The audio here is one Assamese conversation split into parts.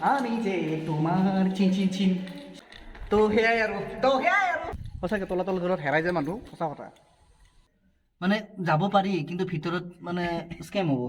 আমি যে তোমাৰ চিন চিন চিন তো সেয়াই আৰু সঁচাকৈ তলাতল ঘৰত হেৰাই যায় মানুহ সঁচা কথা মানে যাব পাৰি কিন্তু ভিতৰত মানে স্কেম হ'ব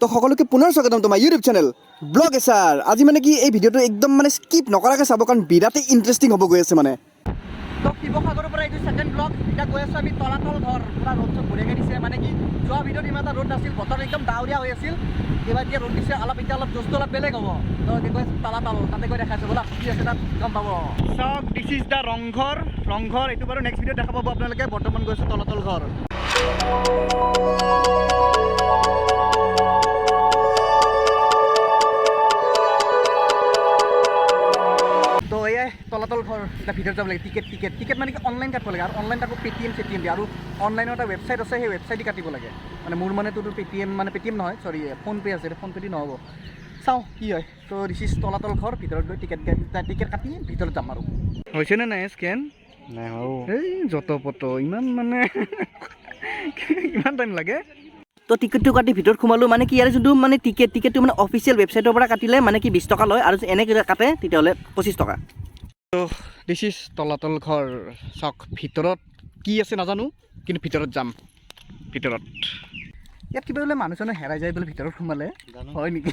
তো সকলোকে পুনৰ স্বাগতম তোমাৰ ইউটিউব চেনেল ব্লগ এছাৰ আজি মানে কি এই ভিডিঅ'টো একদম মানে স্কিপ নকৰাকৈ চাব কাৰণ বিৰাটেই ইণ্টাৰেষ্টিং হ'ব গৈ আছে মানে তো শিৱসাগৰৰ পৰা এইটো ছেকেণ্ড ব্লগ এতিয়া গৈ আছোঁ আমি তলাতল ঘৰ পুৰা ৰ'দ চব বঢ়িয়াকৈ দিছে মানে কি যোৱা ভিডিঅ'ত ইমান এটা ৰ'দ নাছিল বতৰ একদম ডাৱৰীয়া হৈ আছিল এইবাৰ এতিয়া ৰ'দ দিছে অলপ এতিয়া অলপ জোচটো অলপ বেলেগ হ'ব তো গৈ তলাতল তাতে গৈ দেখাইছোঁ ব'লা কি আছে তাত গম পাব চাওক দিছ ইজ দ্য ৰংঘৰ এইটো বাৰু নেক্সট ভিডিঅ'ত দেখা পাব আপোনালোকে বৰ্তমান গৈছোঁ তলাতল ঘৰ তো এয়াই তলাতল ঘৰ এটা ভিতৰত যাব লাগে টিকেট মানে কি অনলাইন কাটিব লাগে আৰু অনলাইন তাকো পেটিএম দিয়ে আৰু অনলাইনৰ এটা ৱেবছাইট আছে সেই ৱেবছাইট কাটিব লাগে মানে মোৰ মানে তোৰ পেটিএম নহয় চৰি ফোনপে' আছে ফোনপে' দি নহ'ব চাওঁ কি হয় তো দিছ ইজ তলাতল ঘৰ ভিতৰত গৈ টিকেট কাটি ভিতৰত যাম আৰু হৈছেনে নাই স্কেন নাই এই যত পত ইমান মানে ইমান টাইম লাগে তো টিকেটটো কাটি ভিতৰত সোমালোঁ মানে কি ইয়াৰ যোনটো মানে টিকেটটো মানে অফিচিয়েল ৱেবছাইটৰ পৰা কাটিলে মানে কি 20 টকা লয় আৰু এনেকৈ কাটে তেতিয়াহ'লে 25 টকা তো দিছ ইজ তলাতল ঘৰ চাওক ভিতৰত কি আছে নাজানো কিন্তু ভিতৰত যাম ভিতৰত ইয়াত কিবা বোলে মানুহজনে হেৰাই যায় বোলে ভিতৰত সোমালে হয় নেকি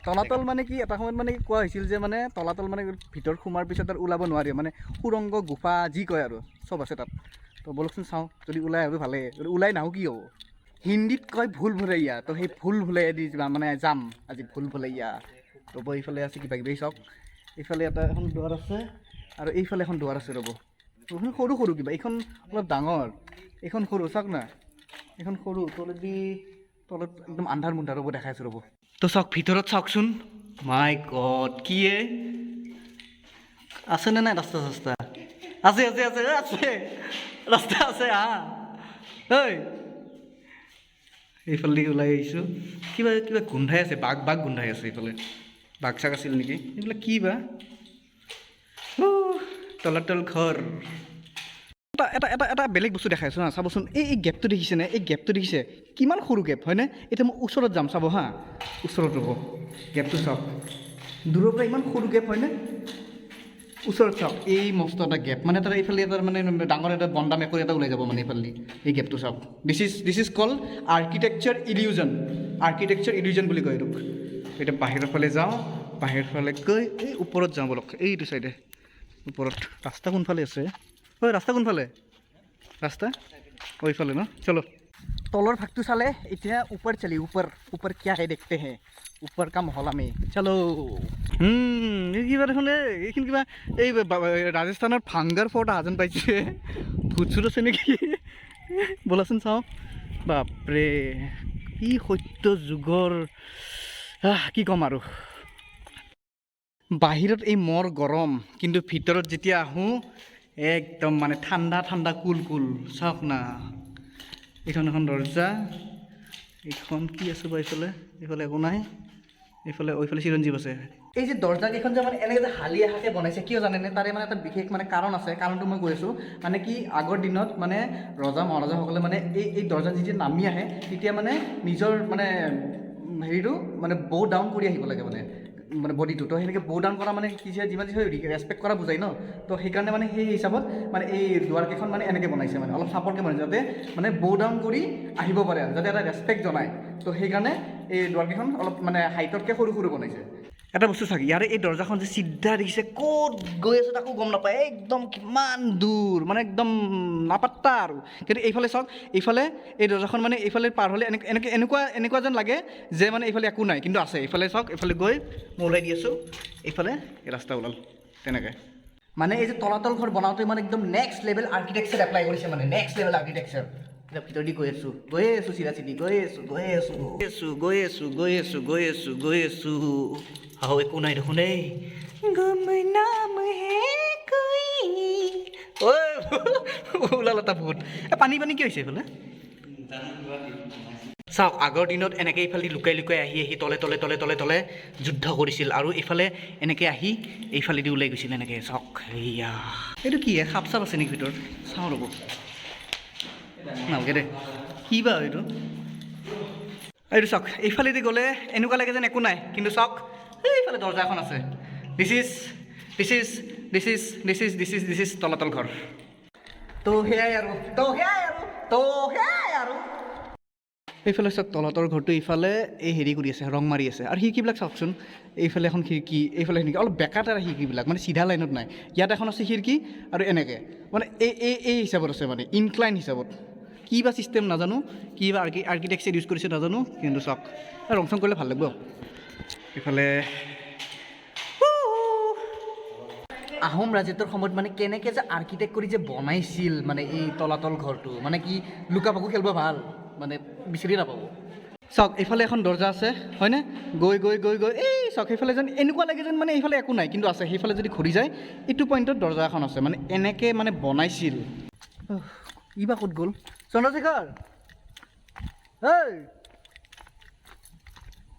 তলাতল মানে কি এটা সময়ত মানে কোৱা হৈছিল যে মানে তলাতল মানে ভিতৰত সোমাৰ পিছত আৰু ওলাব নোৱাৰি মানে সুৰংগ গুফা যি কয় আৰু চব আছে তাত তো বলকচোন চাওঁ যদি ওলাই আৰু ভালেই যদি ওলাই নাহোঁ কি হ'ব হিন্দীত কয় ভুল ভুলৈয়া তো সেই ভুল ভুলৈয়া দি মানে যাম আজি ভুল ভুলৈয়া ৰ'ব এইফালে আছে কিবা কিবি চাওক এইফালে এখন দুৱাৰ আছে আৰু এইফালে এখন দুৱাৰ আছে ৰ'ব এইখন সৰু কিবা এইখন অলপ ডাঙৰ এইখন সৰু চাওক না এইখন সৰু তলত একদম আন্ধাৰ মুন্ধাৰ ৰ'ব দেখাই আছোঁ ৰ'ব তো চাওক ভিতৰত চাওকচোন মাই গড কি আছেনে নাই ৰাস্তা আছে ৰাস্তা আছে ঐ এইফালে ওলাই আহিছোঁ কিবা গোন্ধাই আছে বাঘ গোন্ধাই আছে এইফালে বাঘ চাগ আছিল নেকি এইবিলাক কি বা তলাতল ঘৰ এটা বেলেগ বস্তু দেখাইছোঁ হা চাবচোন এই গেপটো দেখিছেনে এই গেপটো দেখিছে কিমান সৰু গেপ হয়নে এতিয়া মই ওচৰত যাম চাব হা ওচৰত ৰ'ব গেপটো চাওক দূৰৰ পৰা ইমান সৰু গেপ হয়নে ওচৰত চাওক এই মস্ত এটা গেপ মানে তাৰ এইফালে এটা মানে ডাঙৰ এটা বন্দা মেকুৰী এটা ওলাই যাব মানে এইফালে এই গেপটো চাওক this is cold architecture illusion বুলি কয় এইটোক এতিয়া বাহিৰৰ ফালে যাওঁ বাহিৰৰ ফালে গৈ এই ওপৰত যাওঁ বলক এইটো চাইডে ওপৰত ৰাস্তা কোনফালে আছে ঐ ৰাস্তা কোনফালে ৰাস্তা ওইফালে ন চলো তলৰ ভাগটো চালে এতিয়া ওপৰ চলি ওপৰ কিয়া হে দেখতে হে ওপৰ কাম হ'ল আমি চলো এই কিবা দেখোন এইখিনি কিবা এই ৰাজস্থানৰ ভাংগাৰ ফৰ্ট আহা যেন পাইছে ভূত চুত আছে নেকি ব'লাচোন চাওঁ বাপৰে কি সত্য যুগৰ কি ক'ম আৰু বাহিৰত এই মৰ গৰম কিন্তু ভিতৰত যেতিয়া আহোঁ একদম মানে ঠাণ্ডা কুল চাওক না এইখন এখন দৰ্জা এইখন কি আছে বা এইফালে একো নাই ওইফালে চিৰঞ্জীৱ আছে এই যে দৰ্জাকেইখন যে মানে এনেকৈ যে হালি আহাকে বনাইছে কিয় জানেনে তাৰে মানে এটা বিশেষ মানে কাৰণ আছে কাৰণটো মই কৈ আছোঁ মানে কি আগৰ দিনত মানে ৰজা মহাৰজাসকলে মানে এই দৰ্জা যেতিয়া নামি আহে তেতিয়া মানে নিজৰ মানে হেৰিটো মানে বৌ ডাউন কৰি আহিব লাগে মানে বডিটো তো সেনেকৈ বৌ ডাউন কৰা মানে কি যিমান যি হয় ৰেচপেক্ট কৰা বুজায় ন তো সেইকাৰণে মানে সেই হিচাপত মানে এই দুৱাৰকেইখন মানে এনেকৈ বনাইছে মানে অলপ চাপৰকৈ বনাইছে যাতে মানে বৌ ডাউন কৰি আহিব পাৰে আৰু যাতে এটা ৰেচপেক্ট জনায় তো সেইকাৰণে এই দুৱাৰকেইখন অলপ মানে হাইটতকৈ সৰু বনাইছে এটা বস্তু চাগে ইয়াৰে এই দৰ্জাখন যে চিধা দেখিছে ক'ত গৈ আছে তাকো গম নাপায় একদম কিমান দূৰ মানে একদম নাপাত্তা আৰু কিন্তু এইফালে চাওক এইফালে এই দৰ্জাখন মানে এইফালে পাৰ হ'লে এনেকুৱা যেন লাগে যে মানে এইফালে একো নাই কিন্তু আছে এইফালে চাওক এইফালে গৈ মই ওলাই দি আছোঁ এইফালে এই ৰাস্তা ওলাল তেনেকৈ মানে এই যে তলাতল ঘৰ বনাওঁতে মানে একদম নেক্সট লেভেল আৰ্কিটেকচাৰ এপ্লাই কৰিছে মানে নেক্সট লেভেল আৰ্কিটেকচাৰ এতিয়া ভিতৰ দি গৈ আছোঁ চিধা চিধি গৈ আছোঁ আহো একো নাই দেখোন এই গুমনাম হে কোই ওলাল এটা ভূত পানী কি হৈছে এইফালে চাওক আগৰ দিনত এনেকৈ এইফালে লুকাই লুকাই আহি আহি তলে তলে তলে তলে তলে যুদ্ধ কৰিছিল আৰু এইফালে এনেকৈ আহি এইফালেদি ওলাই গৈছিল এনেকৈ চাওক এয়া এইটো কি সাপ চাপ আছে নেকি ভিতৰত চাওঁ ৰ'ব নালাগে দে কি বা এইটো এইটো চাওক এইফালেদি গ'লে এনেকুৱা লাগে যেন একো নাই কিন্তু চাওক এইফালে দৰ্জা এখন আছে দিছ ইজ তলাতল ঘৰ তো সেয়াই আৰু এইফালে চাওক তলাতল ঘৰটো ইফালে এই হেৰি কৰি আছে ৰং মাৰি আছে আৰু খিৰিকীবিলাক চাওকচোন এইফালে এখন খিৰিকী এইফালে খিৰিকী অলপ বেকাত আৰু খিৰিকীবিলাক মানে চিধা লাইনত নাই ইয়াত এখন আছে খিৰিকী আৰু এনেকৈ মানে এই হিচাপত আছে মানে ইনক্লাইন হিচাপত কি বা ছিষ্টেম নাজানো কি বা আৰ্কিটেক্সাৰ ইউজ কৰিছে নাজানো কিন্তু চাওক ৰং চং কৰিলে ভাল লাগিব এইফালে আহোম ৰাজত্বৰ সময়ত মানে কেনেকৈ যে আৰ্কিটেক্ট কৰি যে বনাইছিল মানে এই তলাতল ঘৰটো মানে কি লুকা ভাকু খেলিব ভাল মানে বিচাৰি নাপাব চাওক এইফালে এখন দৰ্জা আছে হয়নে গৈ এই চাওক সেইফালে যেন এনেকুৱা লাগে যেন মানে এইফালে একো নাই কিন্তু আছে সেইফালে যদি ঘূৰি যায় এইটো পইণ্টত দৰ্জা এখন আছে মানে এনেকৈ মানে বনাইছিল ই বা ক'ত গ'ল চন্দ্ৰশেখৰ এই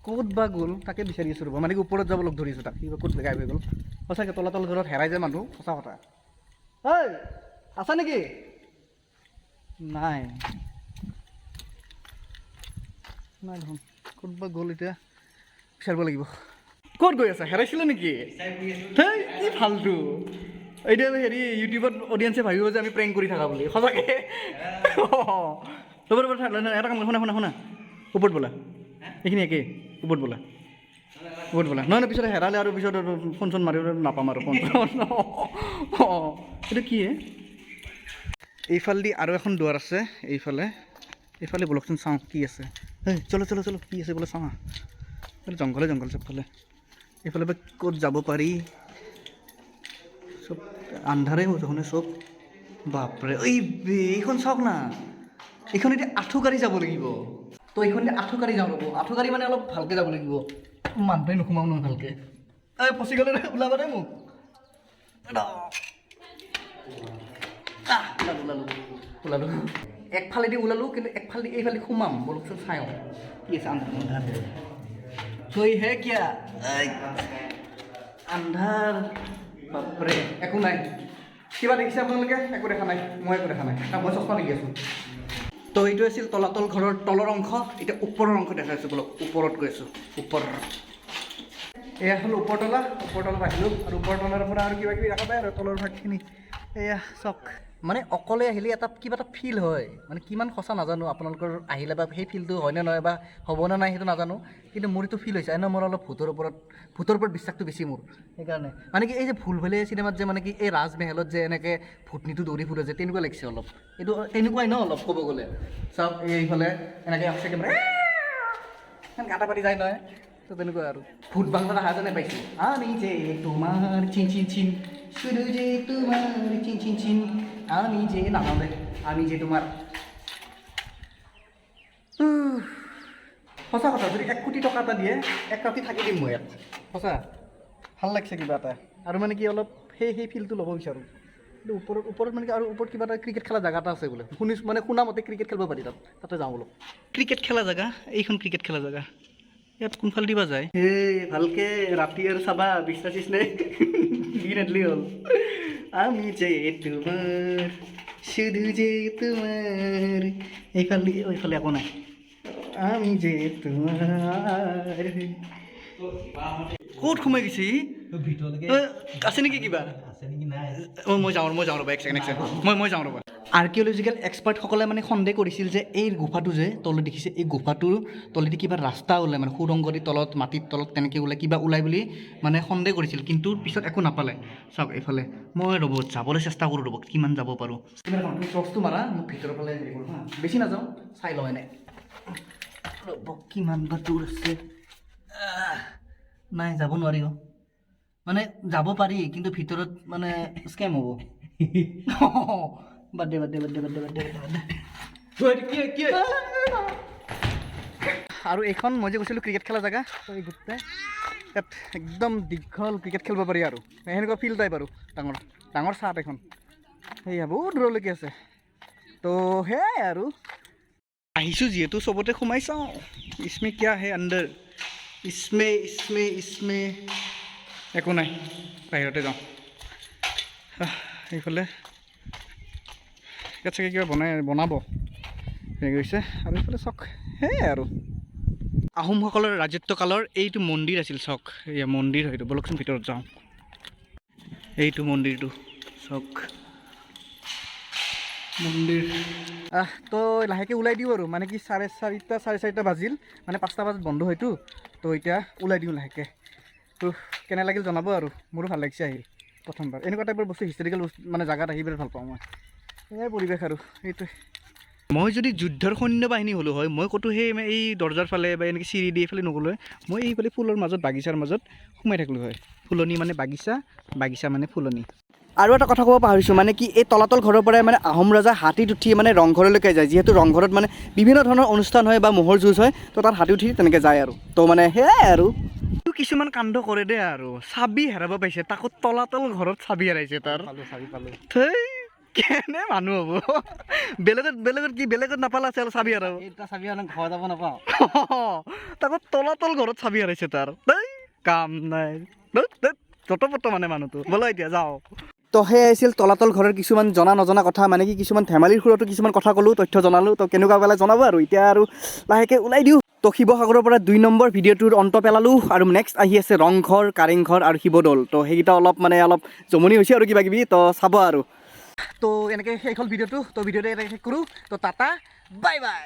ক'ত বা গ'ল তাকে বিচাৰি আছোঁ ৰ'ব মানে কি ওপৰত যাব লগ ধৰিছোঁ তাক কিবা ক'ত গায়ব হৈ গ'ল সঁচাকৈ তলাতল ঘৰত হেৰাই যায় মানুহ সঁচা কথা ঐ আছা নেকি নাই দেখোন ক'ত বা গ'ল এতিয়া বিচাৰিব লাগিব ক'ত গৈ আছা হেৰাইছিলে নেকি হেই কি ফাল্টু এতিয়া হেৰি ইউটিউবত অডিয়েঞ্চে ভাবিব যে আমি প্ৰেংক কৰি থাকা বুলি সঁচাকৈ এটা কাম শুনা ওপৰত বোলা এইখিনি একেই ওপৰত বোলা নহয় পিছত হেৰালে আৰু পিছত ফোন চোন মাৰিব নাপাম আৰু ফোন অঁ এইটো কি এইফালেদি আৰু এখন দুৱাৰ আছে এইফালে বলকচোন চাওঁ কি আছে এই চলো কি আছে বোলে চাওঁ জংঘলে চবফালে এইফালে বা ক'ত যাব পাৰি চব আন্ধাৰে হৈ দেখোন চব বাপৰে এইখন চাওক না এইখন এতিয়া আঁঠু গাড়ী যাব লাগিব তো এইখন এতিয়া আঁঠু গাড়ী যাওঁ ৰ'ব আঁঠু গাড়ী মানে অলপ ভালকৈ যাব লাগিব মানুহে নোসোমাও নহয় ভালকৈ এই ফচি গ'লে ওলাবা দে মোক ওলালোঁ একফালেদি ওলালোঁ কিন্তু একফালেদি এইফালে সোমাম বলকচোন চাওঁ কি আছে আন্ধাৰ তই হে কিয়া আন্ধাৰ বাপৰে একো নাই কিবা দেখিছে আপোনালোকে একো দেখা নাই মই মই চশমা লাগি আছোঁ তো এইটো আছিল তলাতল ঘৰৰ তলৰ অংশ এতিয়া ওপৰৰ অংশ দেখাই আছোঁ বলক ওপৰত গৈ আছোঁ ওপৰ এয়া হ'ল ওপৰ তলা আহিলোঁ আৰু ওপৰ তলাৰ পৰা আৰু কিবা কিবি দেখা পায় আৰু তলৰ ভাগখিনি এয়া চাওক মানে অকলে আহিলে এটা কিবা এটা ফিল হয় মানে কিমান সঁচা নাজানো আপোনালোকৰ আহিলে বা সেই ফিলটো হয়নে নহয় বা হ'বনে নাই সেইটো নাজানো কিন্তু মোৰ এইটো ফিল হৈছে এনেও মোৰ অলপ ভূতৰ ওপৰত বিশ্বাসটো বেছি মোৰ সেইকাৰণে মানে কি এই যে ভুলভুলীয়া চিনেমাত যে মানে কি এই ৰাজমহলত যে এনেকৈ ভূতনীটো দৌৰি ফুৰে যে তেনেকুৱা লাগিছে অলপ এইটো তেনেকুৱাই ন অলপ ক'ব গ'লে চাওক এইফালে এনেকৈ আছে কেমেৰা গাঁটা পাতি যায় নহয় তো তেনেকুৱা আৰু ভূত বাংলাত অহা যেনে পাইছোঁ আমি যে তোমাৰ চিন শুধু যে তোমাৰ চিন আমি যে নাজানো দে আমি যে তোমাৰ সঁচা কথা যদি 1 কোটি টকা এটা দিয়ে 1 ৰাতি থাকি দিম মই ইয়াত সঁচা ভাল লাগিছে কিবা এটা আৰু মানে কি অলপ সেই ফিলটো ল'ব বিচাৰোঁ কিন্তু ওপৰত মানে কি আৰু ওপৰত কিবা এটা ক্ৰিকেট খেলা জেগা এটা আছে বোলে শুনিছোঁ মানে শুনা মতে ক্ৰিকেট খেলিব পাৰি তাতে যাওঁ বোলো ক্ৰিকেট খেলা জেগা এইখন ক্ৰিকেট খেলা জেগা ইয়াত কোনফালে দিবা যায় ভালকৈ ৰাতি আৰু চাবা বিছনা চিছনাই দি নেদলি হ'ল আমি যে তোমাৰ শুধু যে তোমাৰ এইফালে একো নাই আমি যে তোমাৰ ক'ত সোমাই গৈছে আছে নেকি কিবা মই যাওঁ ৰ'বা এক ছেকেণ্ড মই যাওঁ ৰ'বা আৰ্কিঅ'লজিকেল এক্সপাৰ্টসকলে মানে সন্দেহ কৰিছিল যে এই গুফাটো যে তলত দেখিছে এই গুফাটোৰ তলেদি কিবা ৰাস্তা ওলায় মানে সুৰংগৰ তলত মাটিৰ তলত তেনেকৈ ওলাই কিবা ওলাই বুলি মানে সন্দেহ কৰিছিল কিন্তু পিছত একো নাপালে চাওক এইফালে মই ৰ'ব যাবলৈ চেষ্টা কৰোঁ ৰ'ব কিমান যাব পাৰোঁ টৰ্চটো মাৰা মোক ভিতৰৰ ফালে হেৰি কৰোঁ হা বেছি নাযাওঁ চাই লওঁ এনে ৰ'ব কিমান বা দূৰ আছে নাই যাব নোৱাৰি মানে যাব পাৰি কিন্তু ভিতৰত মানে স্কেম হ'ব বাদ দে আৰু এইখন মই যে কৈছিলোঁ ক্ৰিকেট খেলা জেগা এই গোটেই ইয়াত একদম দীঘল ক্ৰিকেট খেলিব পাৰি আৰু সেনেকুৱা ফিল্ড টাইপ আৰু ডাঙৰ চাট এখন সেয়া বহুত দূৰলৈকে আছে তো সেয়াই আৰু আহিছোঁ যিহেতু চবতে সোমাই চাওঁ ইসমে কিয়া হে আণ্ডাৰ ইসমে একো নাই বাহিৰতে যাওঁ এইফালে ইয়াত চাগে কিবা বনাব হেৰি গৈছে আৰু এইফালে চাওক সেয়াই আৰু আহোমসকলৰ ৰাজত্বকালৰ এইটো মন্দিৰ আছিল চাওক এয়া মন্দিৰ হয়তো বলকচোন ভিতৰত যাওঁ এইটো মন্দিৰটো চাওক মন্দিৰ তো লাহেকৈ ওলাই দিওঁ আৰু মানে কি চাৰে চাৰিটা বাজিল মানে 5টা বজাত বন্ধ হয়তো তো এতিয়া ওলাই দিওঁ লাহেকৈ তো কেনে লাগিল জনাব আৰু মোৰো ভাল লাগিছে আহি প্ৰথমবাৰ এনেকুৱা টাইপৰ বস্তু হিষ্টৰিকেল বস্তু মানে জেগাত আহি বিৰাট ভাল পাওঁ মই এয়াই পৰিৱেশ আৰু সেইটোৱে মই যদি যুদ্ধৰ সৈন্য বাহিনী হ'লোঁ হয় মই ক'তো সেই এই দৰ্জাৰ ফালে বা এনেকৈ চিৰি দি এইফালে নগ'লোঁ হয় মই এইফালে ফুলৰ মাজত বাগিচাৰ মাজত সোমাই থাকিলোঁ হয় ফুলনি মানে বাগিচা মানে ফুলনি আৰু এটা কথা ক'ব পাহৰিছোঁ মানে কি এই তলাতল ঘৰৰ পৰাই মানে আহোম ৰজা হাতীত উঠি মানে ৰংঘৰলৈকে যায় যিহেতু ৰংঘৰত মানে বিভিন্ন ধৰণৰ অনুষ্ঠান হয় বা ম'হৰ যুঁজ হয় তো তাত হাতী উঠি তেনেকৈ যায় আৰু তো মানে সেয়াই আৰু কিছুমান কাণ্ড কৰে দেই আৰু চাবি হেৰাব পাইছে তাকো তলাতল ঘৰত চাবি হেৰাইছে তাৰ থৈ কেনে মানুহ হ'ব বেলেগত নাপালা আছিল চাবি হেৰাব চাবি ঘৰ যাব নাপাওঁ তাকো তলাতল ঘৰত চাবি হেৰাইছে তাৰ কাম নাই যত মানে মানুহটো বোলো এতিয়া যাওঁ তো সেয়াই আছিল তলাতল ঘৰৰ কিছুমান জনা নজনা কথা মানে কি কিছুমান ধেমালিৰ সুৰতো কিছুমান কথা ক'লোঁ তথ্য জনালোঁ তো কেনেকুৱা পেলাই জনাব আৰু এতিয়া আৰু লাহেকৈ ওলাই দিওঁ তো শিৱসাগৰৰ পৰা 2 নম্বৰ ভিডিঅ'টোৰ অন্ত পেলালোঁ আৰু নেক্সট আহি আছে ৰংঘৰ কাৰেংঘৰ আৰু শিৱদৌল তো সেইকেইটা অলপ জমনি হৈছে আৰু কিবা কিবি তো চাব আৰু তো এনেকৈ শেষ হ'ল ভিডিঅ'টো তো ভিডিঅ'টো এনেকৈ শেষ কৰোঁ তো টাটা বাই বাই